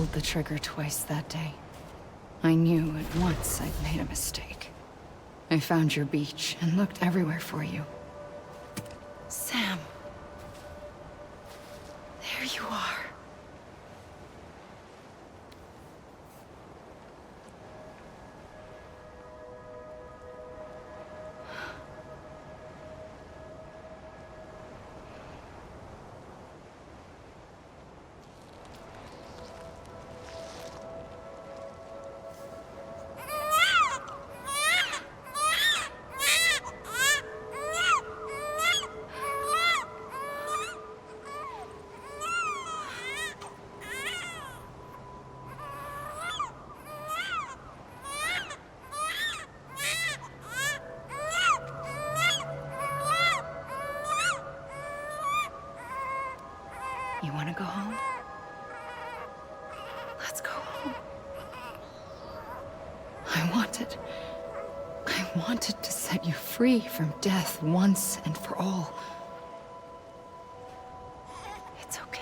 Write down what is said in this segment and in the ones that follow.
pulled the trigger twice that day. I knew at once I'd made a mistake. I found your beach and looked everywhere for you. Sam. There you are. You want to go home? Let's go home. I wanted to set you free from death once and for all. It's okay.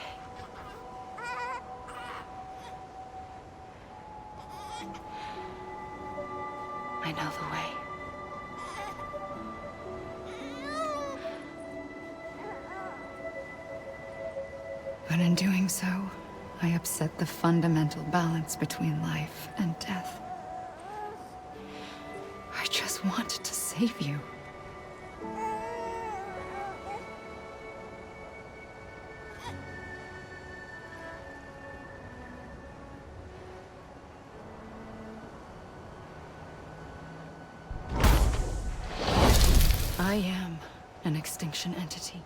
I know the way. But in doing so, I upset the fundamental balance between life and death. I just wanted to save you. I am an extinction entity.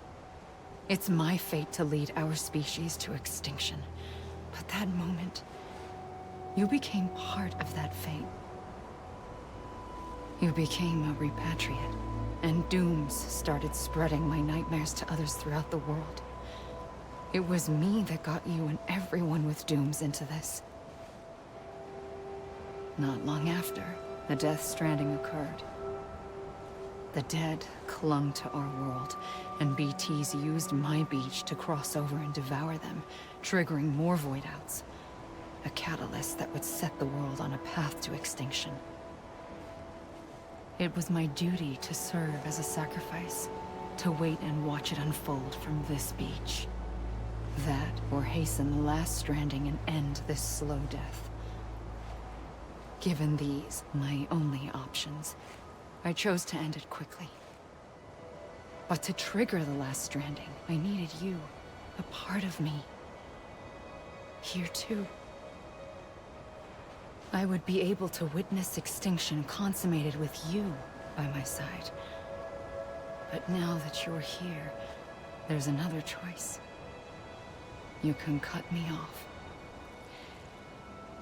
It's my fate to lead our species to extinction. But that moment, you became part of that fate. You became a repatriate, and dooms started spreading my nightmares to others throughout the world. It was me that got you and everyone with dooms into this. Not long after, the Death Stranding occurred. The dead clung to our world, and BTs used my beach to cross over and devour them, triggering more void outs. A catalyst that would set the world on a path to extinction. It was my duty to serve as a sacrifice, to wait and watch it unfold from this beach. That, or hasten the last stranding and end this slow death. Given these, my only options, I chose to end it quickly. But to trigger the last stranding, I needed you, a part of me. Here too. I would be able to witness extinction consummated with you by my side. But now that you're here, there's another choice. You can cut me off.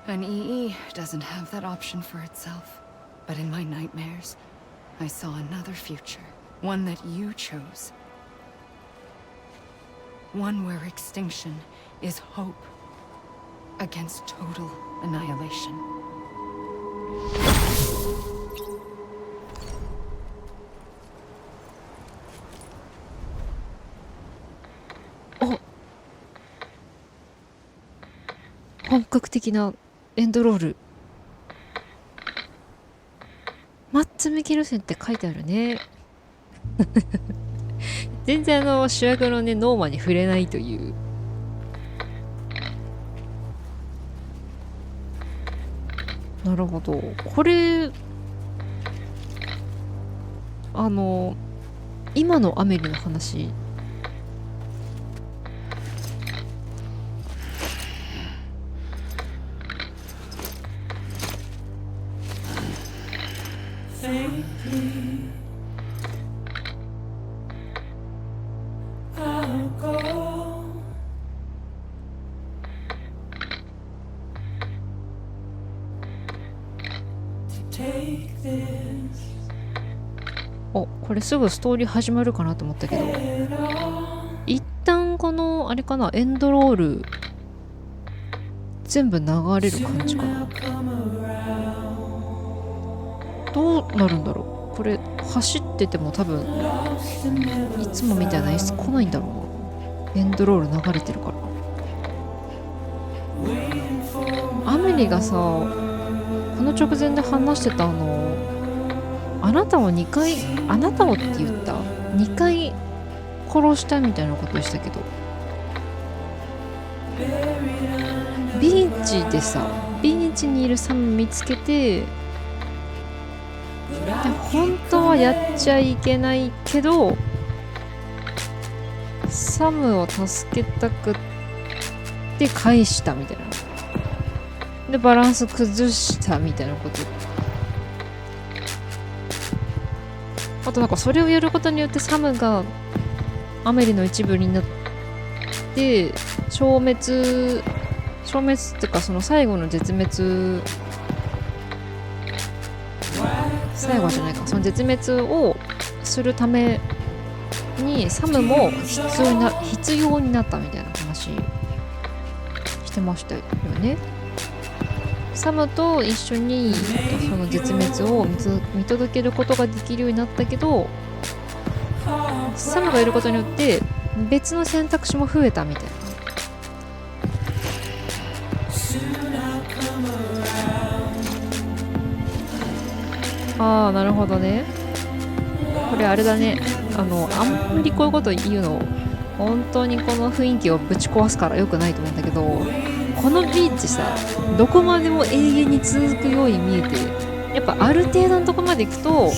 An EE doesn't have that option for itself. But in my nightmares, I saw another future. One that you chose. One where extinction is hope against total annihilation. Oh! 本格的なエンドロール。マッツ・ミケルセンって書いてあるね。全然主役のねノーマに触れないという。なるほど。これ今のアメリの話。お、これすぐストーリー始まるかなと思ったけど、一旦このあれかな、エンドロール全部流れる感じかな。どうなるんだろう。これ走ってても多分いつもみたいな演出来ないんだろうな。エンドロール流れてるから。メリがさ、この直前で話してたあなたを2回、あなたをって言った2回殺したみたいなことでしたけど、ビーチでさ、ビーチにいるサム見つけて、で本当はやっちゃいけないけどサムを助けたくって返したみたいな、でバランス崩したみたいなこと。あとなんかそれをやることによってサムがアメリの一部になって消滅っていうか、その最後の絶滅、最後じゃないか、その絶滅をするためにサムも必要になったみたいな話してましたよね。サムと一緒にその絶滅を見届けることができるようになったけど、サムがいることによって別の選択肢も増えたみたいな。ああ、なるほどね。これあれだね、あんまりこういうこと言うの本当にこの雰囲気をぶち壊すから良くないと思うんだけど、このビーチさ、どこまでも永遠に続くように見えて、やっぱある程度のとこまで行くと、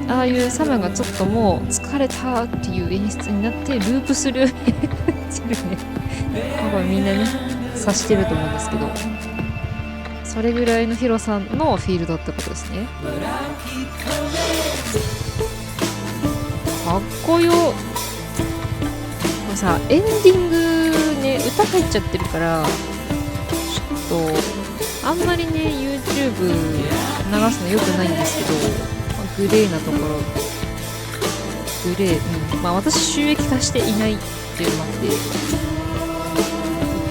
ああいうサムがちょっともう疲れたっていう演出になってループするしてるね。これみんなね察してると思うんですけど、それぐらいの広さのフィールドってことですね。かっこよ。これさ、エンディングね、歌入っちゃってるからちょっとあんまりね YouTube 流すの良くないんですけど、グレーなところ、グレー、まあ私収益化していないっていうのもあって一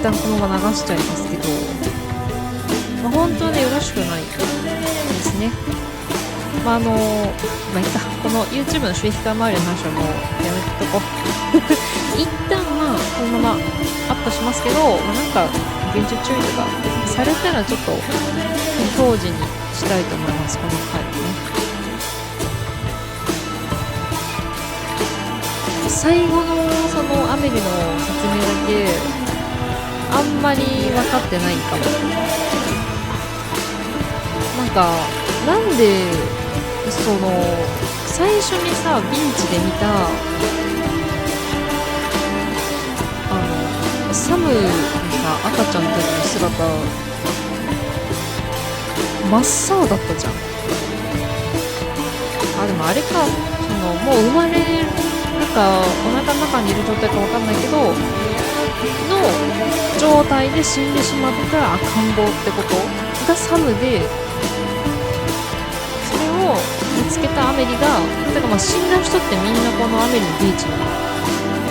旦このまま流しちゃいますけど、まあ、本当はねよろしくないですね。まあいっか、この YouTube の収益化周りの話はもうやめとこう一旦まあこのままアップしますけど、まあ、なんか厳重注意とかされたらちょっと当時にしたいと思います、この回ね。最後のそのアメリの説明だけあんまり分かってないかも。なんでその最初にさビーチで見たサムのさ赤ちゃんたちの姿真っ青だったじゃん。あ、でもあれか、そのもう生まれるかお腹の中にいる状態か分かんないけどの状態で死んでしまった赤ん坊ってことがサムで、それを見つけたアメリが、だからまあ死んだ人ってみんなこのアメリのビーチに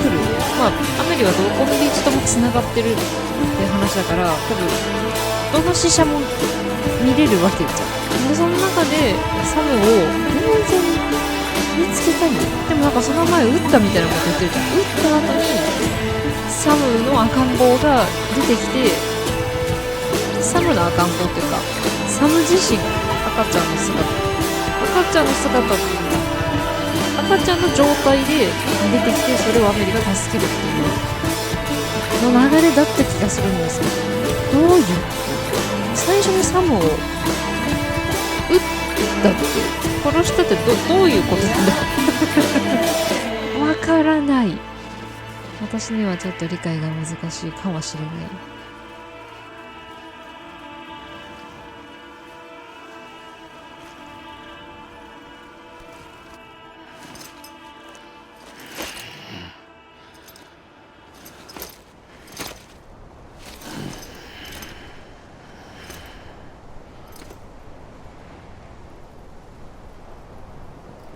来る。まあアメリはどこのビーチともつながってるって話だから、多分どの死者も見れるわけじゃん。でその中でサムを全然見つけたいんだよ。でもなんかその前撃ったみたいなこと言ってるじゃん。撃った後にサムの赤ん坊が出てきて、サムの赤ん坊っていうかサム自身赤ちゃんの姿赤ちゃんの状態で出てきて、それをアメリが助けるっていうの流れだった気がするんですけど、どういう最初にサムを撃ったって殺したってどういうことなんだわからない。私にはちょっと理解が難しいかもしれない。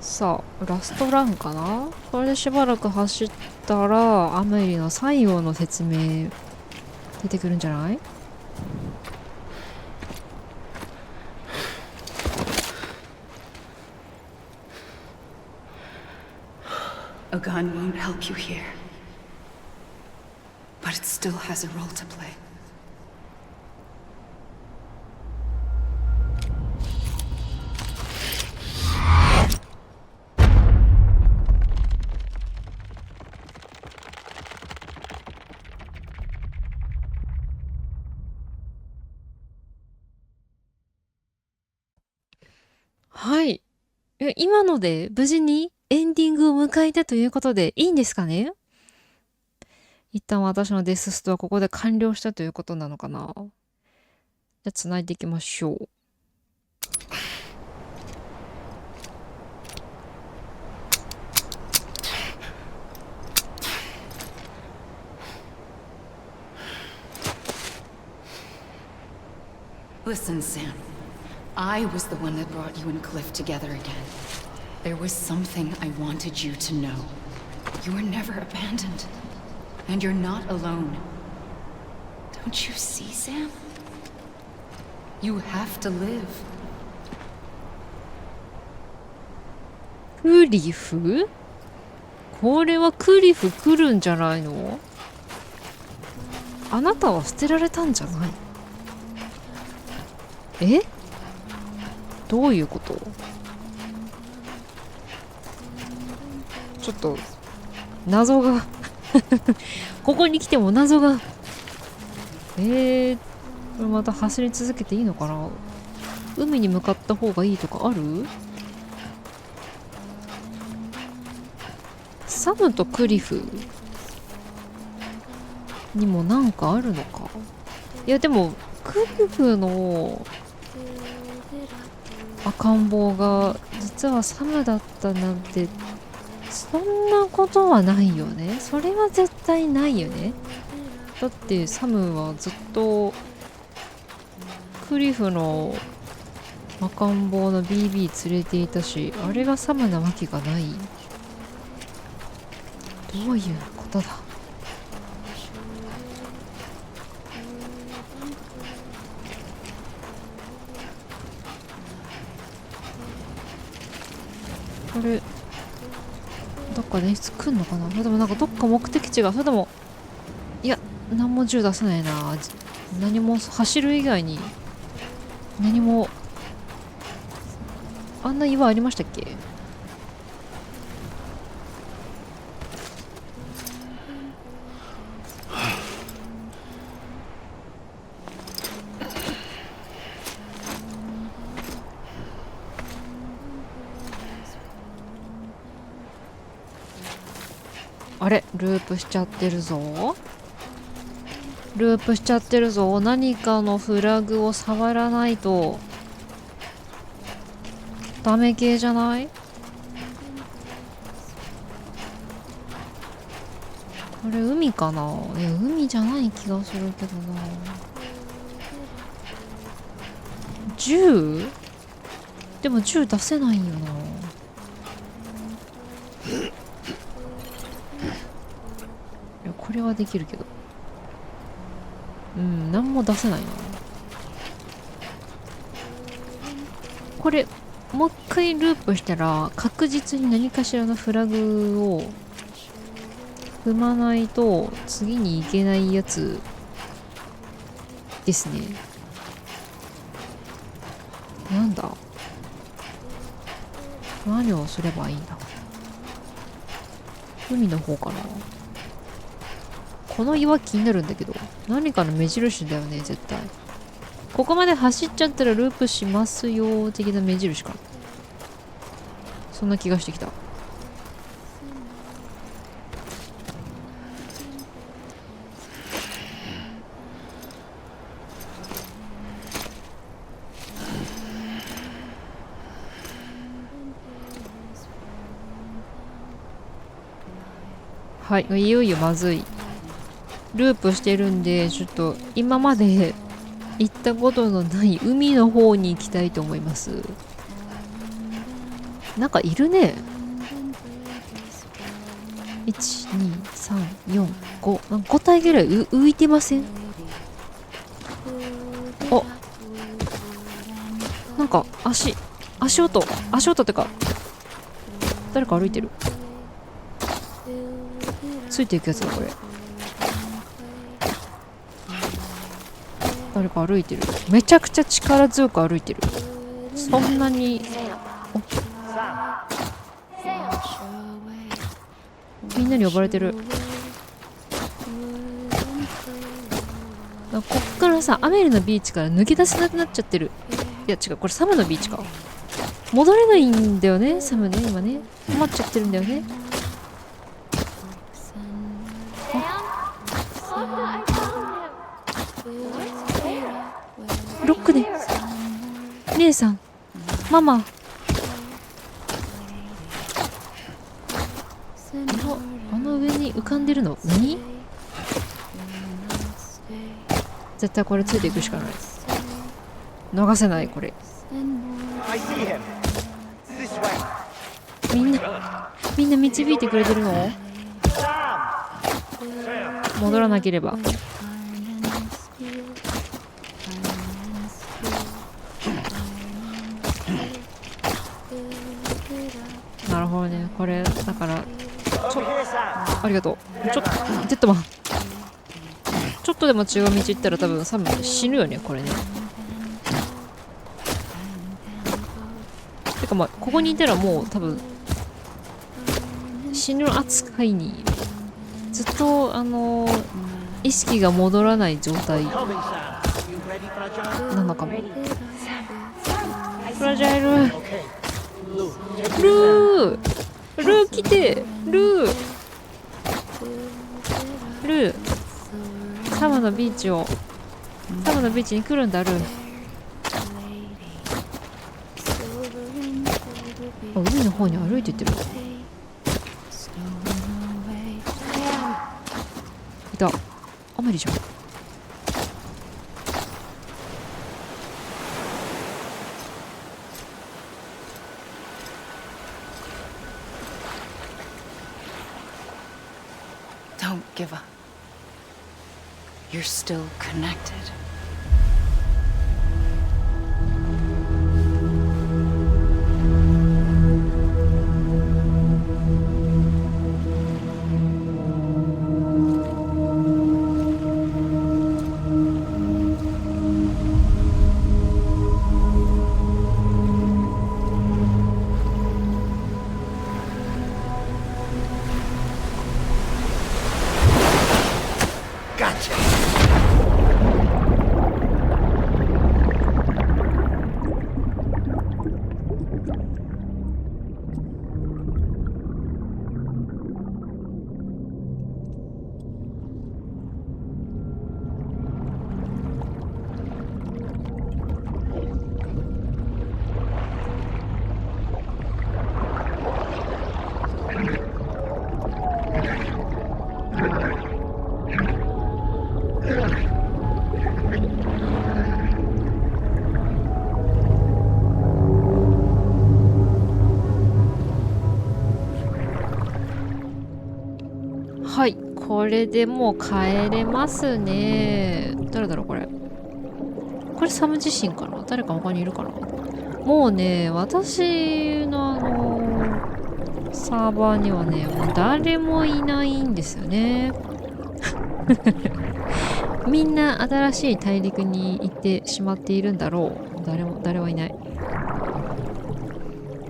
さあラストランかな。これでしばらく走ったらアメリの最後の説明出てくるんじゃない？ A gun won't help you here, but it still has a role to play. はい。今ので無事にエンディングを迎えたということでいいんですかね？一旦私のデスストはここで完了したということなのかな。じゃあ繋いでいきましょう。Listen, Sam. I was the one that brought you and Cliff together again. There was something I wanted you to know. You were never abandoned. And you're not alone. Don't you see, Sam? You have to live. クリフ？これはクリフ来るんじゃないの？あなたは捨てられたんじゃない？え？どういうこと？ちょっと謎がここに来ても謎が。これまた走り続けていいのかな？海に向かった方がいいとかある？サムとクリフにもなんかあるのか？いやでもクリフの赤ん坊が実はサムだったなんてそんなことはないよね。それは絶対ないよね。だってサムはずっとクリフの赤ん坊の BB 連れていたし、あれがサムなわけがない。どういうことだ？これどっかで来んのかな？それともなんかどっか目的地が、それともいや何も銃出せないな。何も走る以外に何も。あんな岩ありましたっけ？あれループしちゃってるぞ。ループしちゃってるぞ。何かのフラグを触らないとダメ系じゃない？これ海かな？いや海じゃない気がするけどな。銃？でも銃出せないよな。これはできるけど、何も出せないな。これもう一回ループしたら確実に何かしらのフラグを踏まないと次に行けないやつですね。なんだ？何をすればいいんだ？海の方かな？この岩気になるんだけど、何かの目印だよね絶対。ここまで走っちゃったらループしますよ的な目印かな。そんな気がしてきた。はい、いよいよまずい。ループしてるんで、ちょっと今まで行ったことのない海の方に行きたいと思います。なんかいるね。1、2、3、4、5。5体ぐらい浮いてません？あ、なんか足音ってか、誰か歩いてる。ついていくやつだこれ。誰か歩いてる。めちゃくちゃ力強く歩いてる。そんなにみんなに呼ばれてる。こっからさ、アメリのビーチから抜け出せなくなっちゃってる。いや違う、これサムのビーチか。戻れないんだよね、サムね、今ね。困っちゃってるんだよね。ロックで。姉さん、ママ。あの上に浮かんでるの何？絶対これついていくしかない。逃せないこれ。みんな導いてくれてるの？戻らなければ。なるほどね、これだからありがとう。デッドマン、ちょっとでも違う道行ったら多分サム死ぬよねこれね。てかまあここにいたらもう多分死ぬ扱いにずっと意識が戻らない状態なのかも。フラジャイルルー来てルーサムのビーチに来るんだルー。あ、海の方に歩いてってる。いた、アメリじゃん。Don't give up. You're still connected. Gotcha. はい、これでもう帰れますね。誰だろうこれ。これサム自身かな？誰か他にいるかな？もうね、私のサーバーにはね、もう誰もいないんですよね。みんな新しい大陸に行ってしまっているんだろう。誰はいない。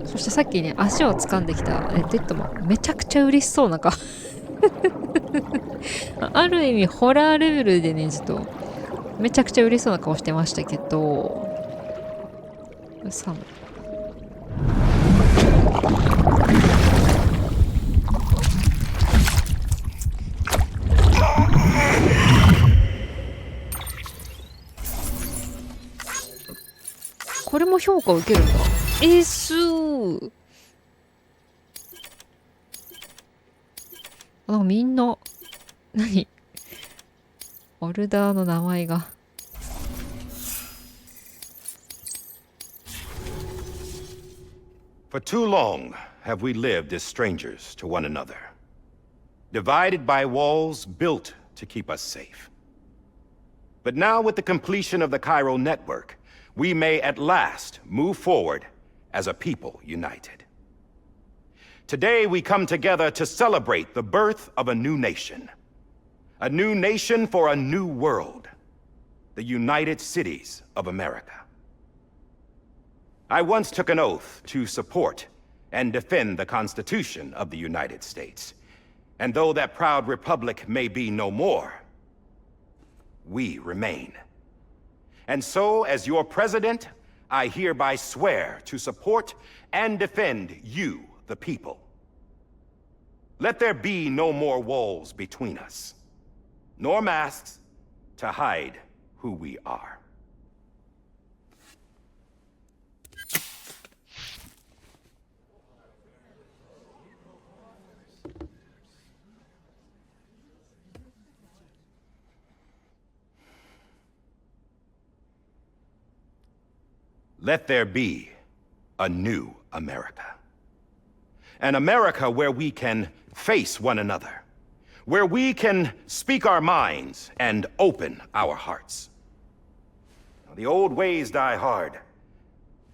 そしてさっきね、足を掴んできたデッドマン、めちゃくちゃ嬉しそうな顔。ある意味ホラーレベルでね、ちょっとめちゃくちゃ嬉しそうな顔してましたけど、サムこれも評価を受けるんだ。すー。なんかみんな何オルダーの名前が。For too long have we lived as strangers to one another, divided by walls built to keep us safe. But now with the completion of the Cairo network, we may at last move forward as a people united. Today we come together to celebrate the birth of a new nation for a new world, the United Cities of America. I once took an oath to support and defend the Constitution of the United States, and though that proud republic may be no more, we remain. And so, as your president, I hereby swear to support and defend you, the people. Let there be no more walls between us, nor masks to hide who we are. Let there be a new America. An America where we can face one another, where we can speak our minds and open our hearts. Now, the old ways die hard,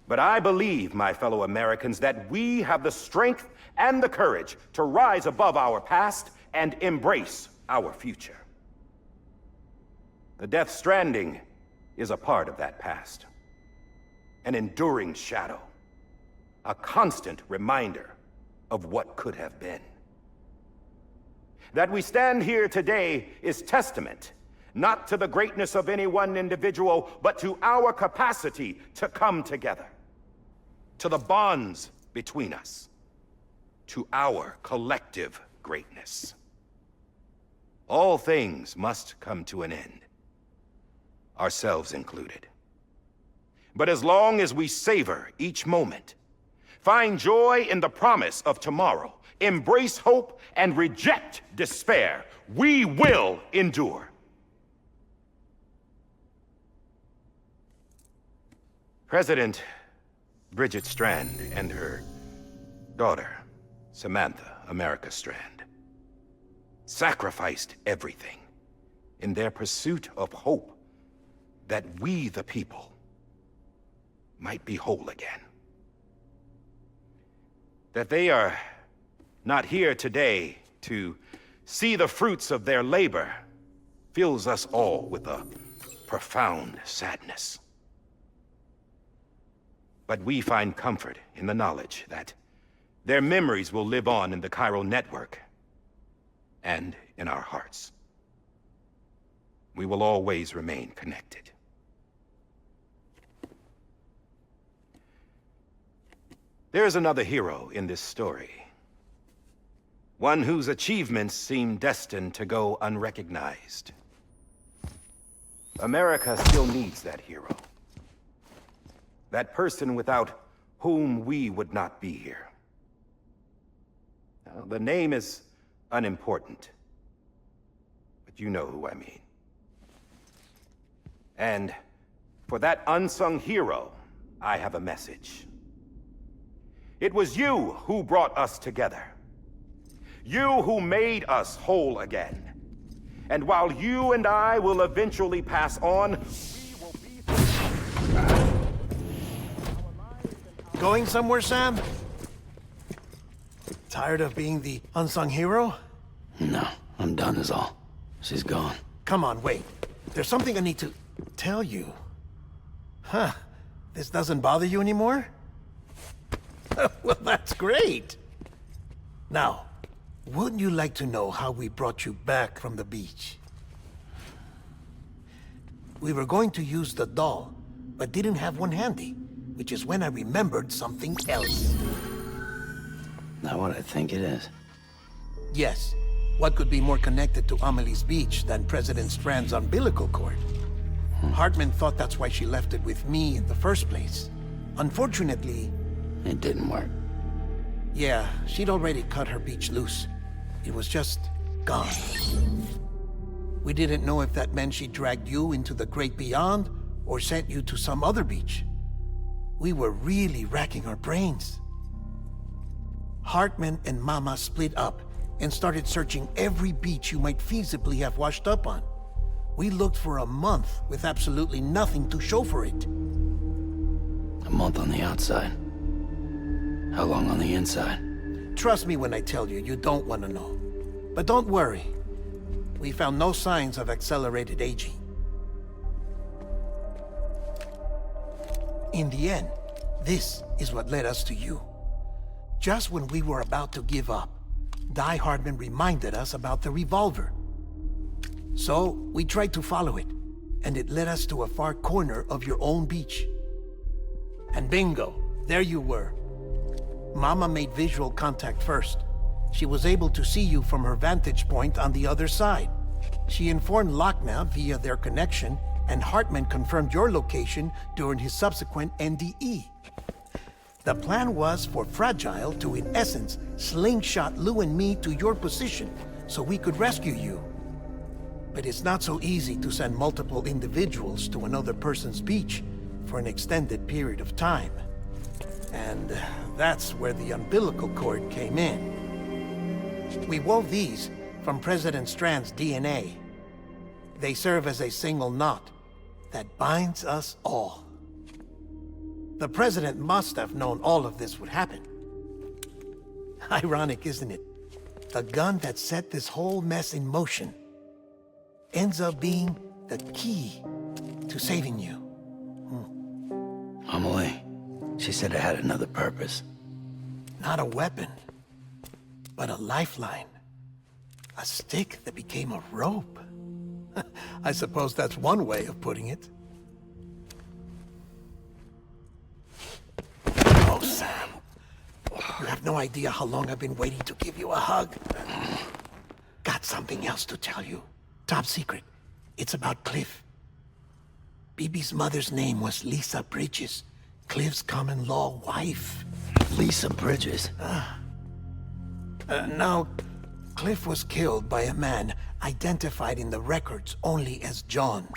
but I believe, my fellow Americans, that we have the strength and the courage to rise above our past and embrace our future. The Death Stranding is a part of that past. An enduring shadow, a constant reminder of what could have been. That we stand here today is testament, not to the greatness of any one individual, but to our capacity to come together, to the bonds between us, to our collective greatness. All things must come to an end, ourselves included. But as long as we savor each moment, find joy in the promise of tomorrow, embrace hope, and reject despair, we will endure. President Bridget Strand and her daughter, Samantha America Strand, sacrificed everything in their pursuit of hope that we, the people, might be whole again. That they are not here today to see the fruits of their labor fills us all with a profound sadness. But we find comfort in the knowledge that their memories will live on in the chiral network and in our hearts. We will always remain connected. There's another hero in this story. One whose achievements seem destined to go unrecognized. America still needs that hero. That person without whom we would not be here. Now, the name is unimportant, but you know who I mean. And for that unsung hero, I have a message. It was you who brought us together. You who made us whole again. And while you and I will eventually pass on, we will be... Going somewhere, Sam? Tired of being the unsung hero? No, I'm done is all. She's gone. Come on, wait. There's something I need to tell you. Huh. This doesn't bother you anymore? Well, that's great. Now, wouldn't you like to know how we brought you back from the beach? We were going to use the doll, but didn't have one handy, which is when I remembered something else. Not what I think it is. Yes. What could be more connected to Amelie's beach than President Strand's umbilical cord? Hartman thought that's why she left it with me in the first place. Unfortunately... It didn't work. Yeah, she'd already cut her beach loose. It was just gone. We didn't know if that meant she dragged you into the great beyond or sent you to some other beach. We were really racking our brains. Hartman and Mama split up and started searching every beach you might feasibly have washed up on. We looked for a month with absolutely nothing to show for it. A month on the outside. How long on the inside? Trust me when I tell you, you don't want to know. But don't worry. We found no signs of accelerated aging. In the end, this is what led us to you. Just when we were about to give up, Die Hardman reminded us about the revolver. So, we tried to follow it, and it led us to a far corner of your own beach. And bingo, there you were. Mama made visual contact first. She was able to see you from her vantage point on the other side. She informed Lochna via their connection, and Hartman confirmed your location during his subsequent NDE. The plan was for Fragile to, in essence, slingshot Lou and me to your position so we could rescue you. But it's not so easy to send multiple individuals to another person's beach for an extended period of time. And that's where the umbilical cord came in. We wove these from President Strand's DNA. They serve as a single knot that binds us all. The President must have known all of this would happen. Ironic, isn't it? The gun that set this whole mess in motion ends up being the key to saving you. Amelie, she said it had another purpose. Not a weapon, but a lifeline. A stick that became a rope. I suppose that's one way of putting it. Oh, Sam. You have no idea how long I've been waiting to give you a hug. Got something else to tell you. Top secret. It's about Cliff. Bibi's mother's name was Lisa Bridges, Cliff's common-law wife. Lisa Bridges? Now, Cliff was killed by a man identified in the records only as John.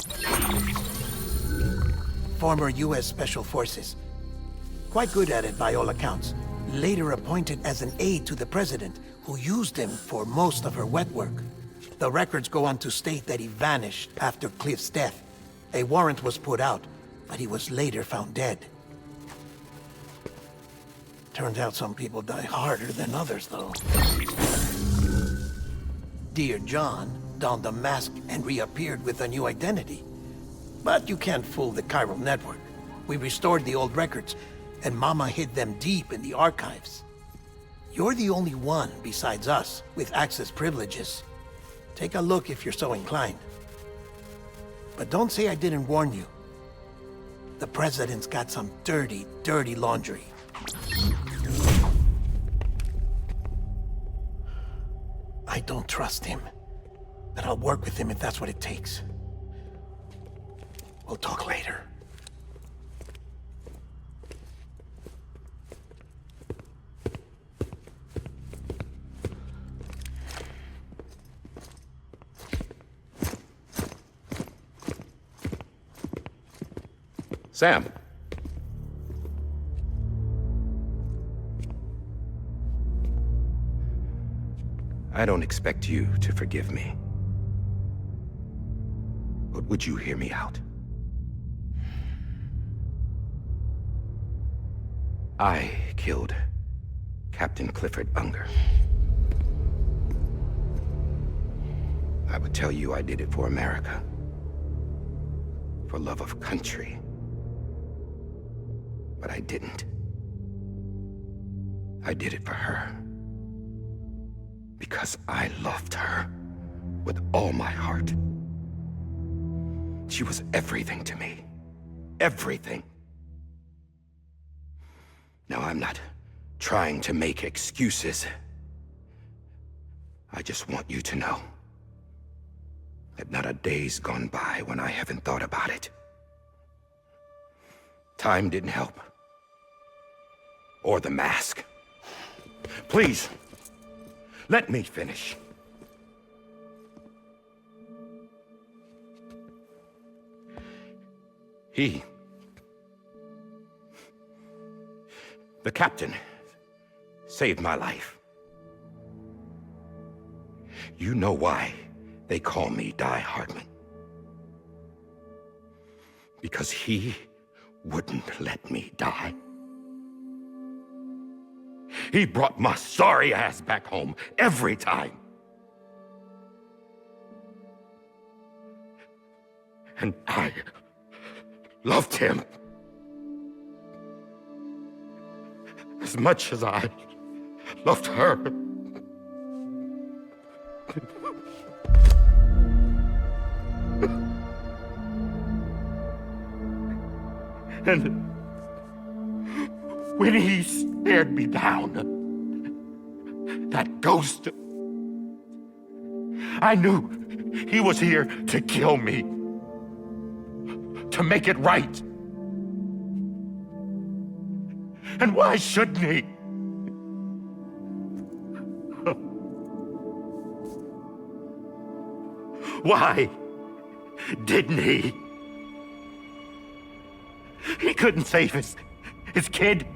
Former U.S. Special Forces. Quite good at it by all accounts. Later appointed as an aide to the president, who used him for most of her wet work. The records go on to state that he vanished after Cliff's death. A warrant was put out, but he was later found dead. Turns out some people die harder than others, though. Dear John donned a mask and reappeared with a new identity. But you can't fool the chiral network. We restored the old records, and Mama hid them deep in the archives. You're the only one, besides us, with access privileges. Take a look if you're so inclined. But don't say I didn't warn you. The President's got some dirty, dirty laundry. I don't trust him, but I'll work with him if that's what it takes. We'll talk later. Sam. I don't expect you to forgive me. But would you hear me out? I killed Captain Clifford Unger. I would tell you I did it for America. For love of country. But I didn't. I did it for her. Because I loved her with all my heart. She was everything to me. Everything. Now, I'm not trying to make excuses. I just want you to know that not a day's gone by when I haven't thought about it. Time didn't help. Or the mask. Please, let me finish. The captain, saved my life. You know why they call me Die Hartman. Because he wouldn't let me die. He brought my sorry ass back home every time. And I loved him as much as I loved her. When he stared me down, that ghost, I knew he was here to kill me, to make it right. And why shouldn't he? Why didn't he? He couldn't save his kid,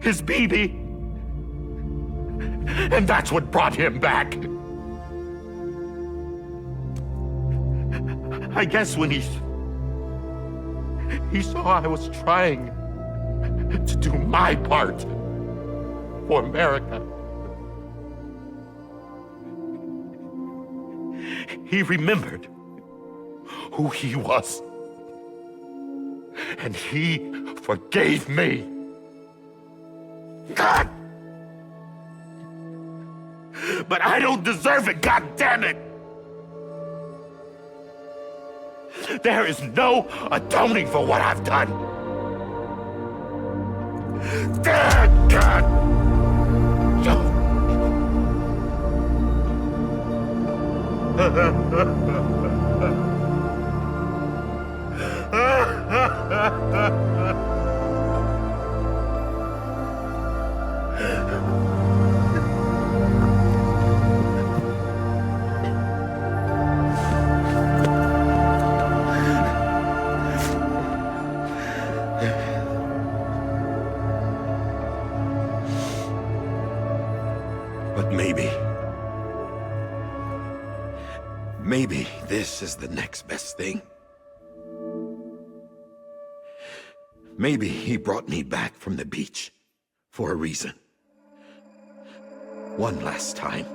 his baby. And that's what brought him back. I guess when he saw I was trying to do my part for America, he remembered who he was. And he forgave me. God! But I don't deserve it, God damn it! There is no atoning for what I've done. God! But maybe this is the next best thing. Maybe he brought me back from the beach for a reason. One last time.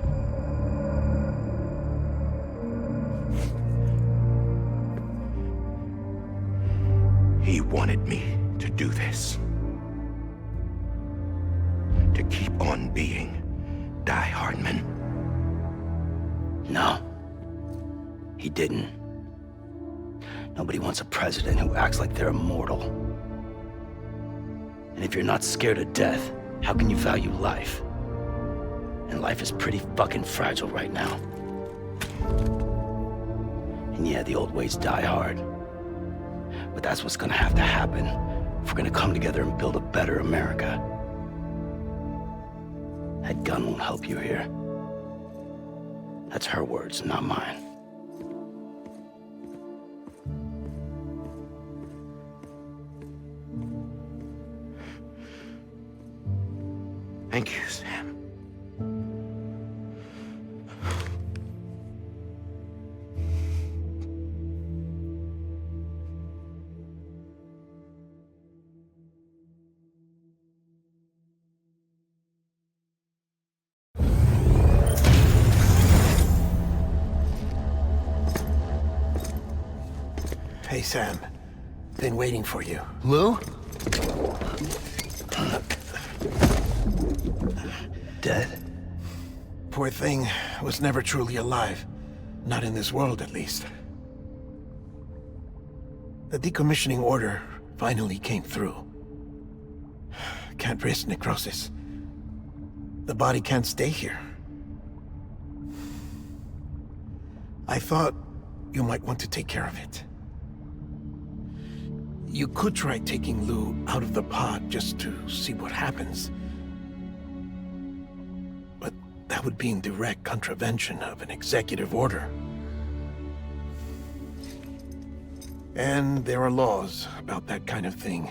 He wanted me to do this. To keep on being Die Hardman. No. He didn't. Nobody wants a president who acts like they're immortal. And if you're not scared of death, how can you value life? And life is pretty fucking fragile right now. And yeah, the old ways die hard. But that's what's gonna have to happen if we're gonna come together and build a better America. That gun won't help you here. That's her words, not mine. Thank you, Sam. Hey, Sam. Been waiting for you. Lou? Dead? Poor thing was never truly alive. Not in this world, at least. The decommissioning order finally came through. Can't risk necrosis. The body can't stay here. I thought you might want to take care of it. You could try taking Lou out of the pod just to see what happens. But that would be in direct contravention of an executive order. And there are laws about that kind of thing,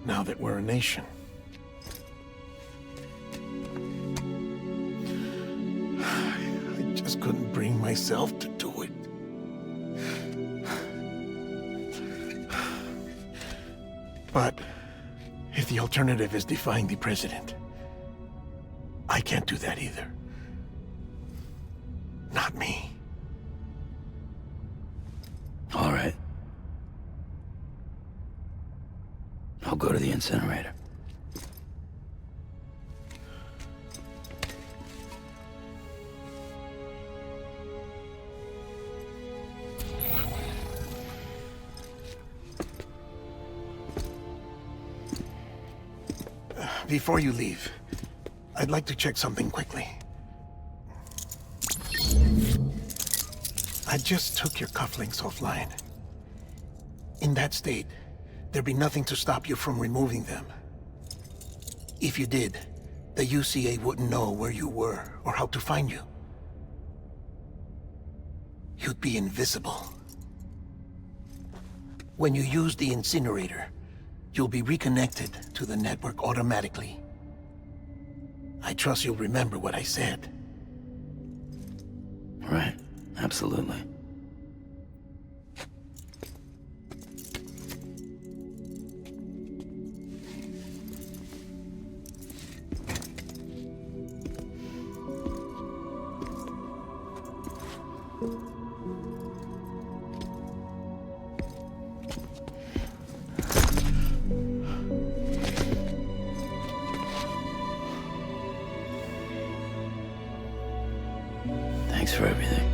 now that we're a nation. I just couldn't bring myself to do it. But if the alternative is defying the president, I can't do that either. Not me. All right. I'll go to the incinerator. Before you leave, I'd like to check something quickly. I just took your cufflinks offline. In that state, there'd be nothing to stop you from removing them. If you did, the UCA wouldn't know where you were or how to find you. You'd be invisible. When you use the incinerator, you'll be reconnected to the network automatically. I trust you'll remember what I said. Right. Absolutely. Thanks for everything.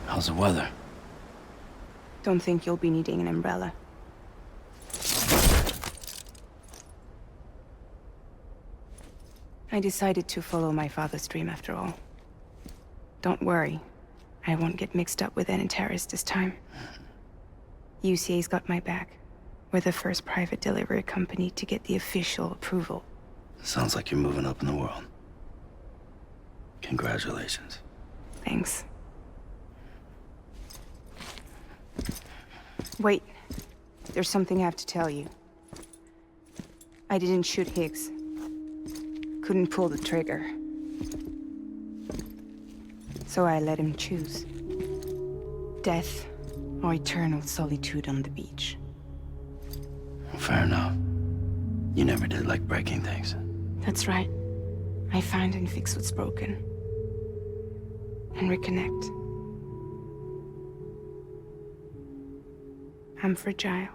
How's the weather? Don't think you'll be needing an umbrella. I decided to follow my father's dream after all. Don't worry. I won't get mixed up with any terrorists this time. UCA's got my back. We're the first private delivery company to get the official approval. Sounds like you're moving up in the world. Congratulations. Thanks. Wait. There's something I have to tell you. I didn't shoot Higgs. Couldn't pull the trigger. So I let him choose. Death or eternal solitude on the beach. Fair enough. You never did like breaking things. That's right. I find and fix what's broken. And reconnect. I'm fragile.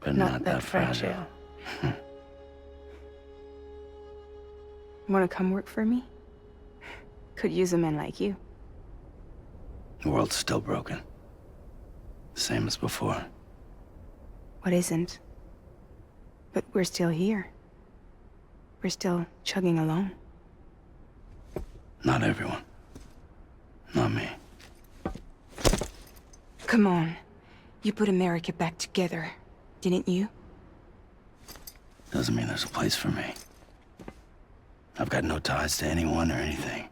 But not that fragile. Wanna come work for me? Could use a man like you. The world's still broken. Same as before. What isn't? But we're still here. We're still chugging along. Not everyone. Not me. Come on. You put America back together, didn't you? Doesn't mean there's a place for me. I've got no ties to anyone or anything.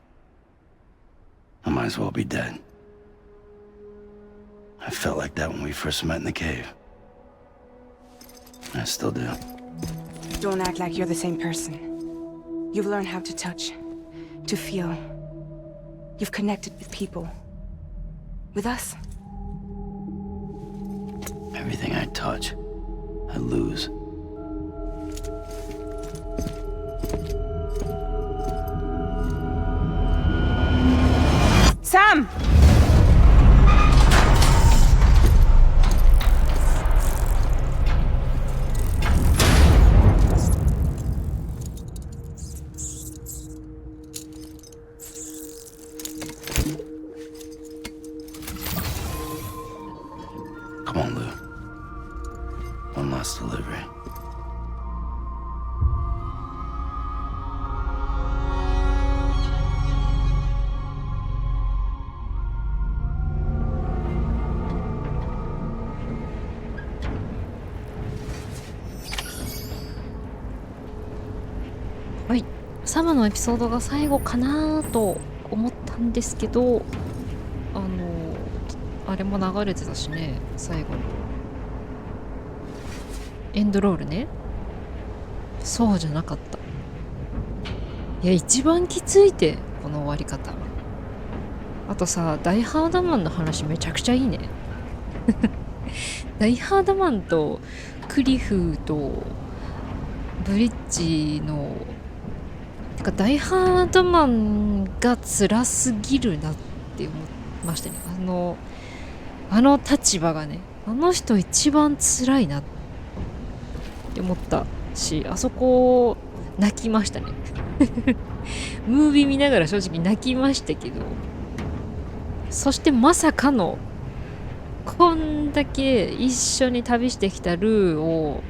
I might as well be dead. I felt like that when we first met in the cave. I still do. Don't act like you're the same person. You've learned how to touch, to feel. You've connected with people. With us. Everything I touch, I lose. Sam! Come on, Lou. One last delivery.はい、サムのエピソードが最後かなと思ったんですけど、あれも流れてたしね、最後にエンドロールね。そうじゃなかった。いや、一番きついて、この終わり方。あとさ、ダイハードマンの話めちゃくちゃいいね。ダイハードマンとクリフとブリッジのてかダイハードマンが辛すぎるなって思いましたね。あの立場がね、あの人一番辛いなって思ったし、あそこ泣きましたねムービー見ながら正直泣きましたけど、そしてまさかのこんだけ一緒に旅してきたルーを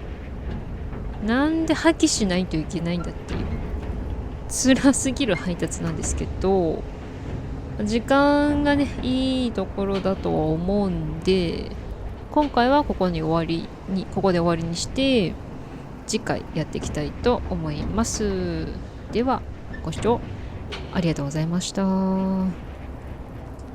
なんで破棄しないといけないんだっていう辛すぎる配達なんですけど、時間がねいいところだとは思うんで、今回はここで終わりにして次回やっていきたいと思います。ではご視聴ありがとうございました。